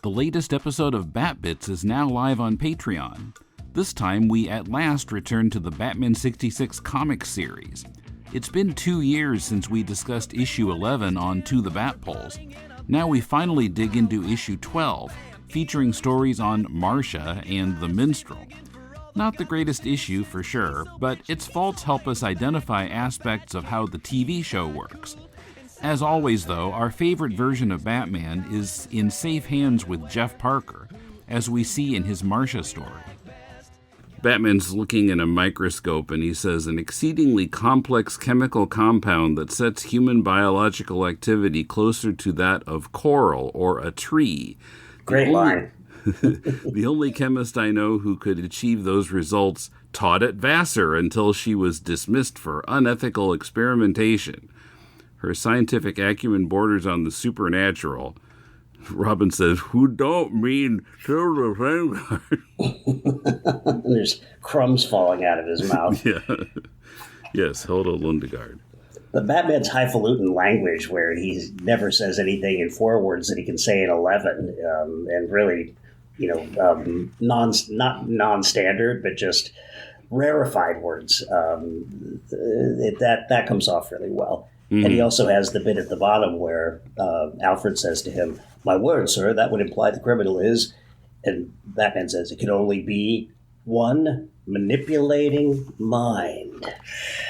The latest episode of Bat Bits is now live on Patreon. This time, we at last return to the Batman 66 comic series. It's been 2 years since we discussed issue 11 on To the Bat Poles. Now we finally dig into issue 12, featuring stories on Marcia and the Minstrel. Not the greatest issue for sure, but its faults help us identify aspects of how the TV show works. As always, though, our favorite version of Batman is in safe hands with Jeff Parker, as we see in his Marcia story. Batman's looking in a microscope and he says, an exceedingly complex chemical compound that sets human biological activity closer to that of coral or a tree. Great line. The only chemist I know who could achieve those results taught at Vassar until she was dismissed for unethical experimentation. Her scientific acumen borders on the supernatural. Robin says, who don't mean Hilda Vanguard? There's crumbs falling out of his mouth. Yeah. Yes, Hilda Lundegard. But Batman's highfalutin language, where he never says anything in 4 words that he can say in 11, and really, not non-standard, but just rarefied words, that comes off really well. Mm-hmm. And he also has the bit at the bottom where Alfred says to him, my word, sir, that would imply the criminal is, and Batman says, it can only be one manipulating mind.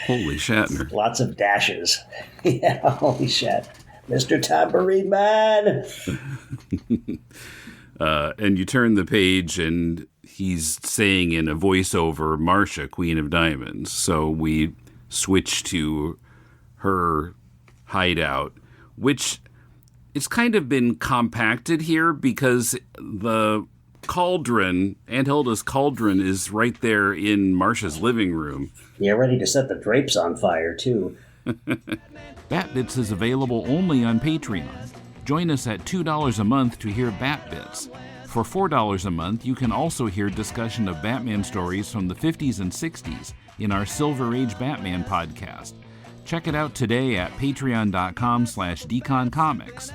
Holy Shatner. Lots of dashes. Yeah, holy shit. Mr. Tambourine Man. And you turn the page and he's saying in a voiceover, Marcia, Queen of Diamonds. So we switch to her hideout, which it's kind of been compacted here because the cauldron, Aunt Hilda's cauldron, is right there in Marcia's living room. Yeah, ready to set the drapes on fire, too. Bat Bits is available only on Patreon. Join us at $2 a month to hear Bat Bits. For $4 a month, you can also hear discussion of Batman stories from the 50s and 60s in our Silver Age Batman podcast. Check it out today at patreon.com/deconcomics.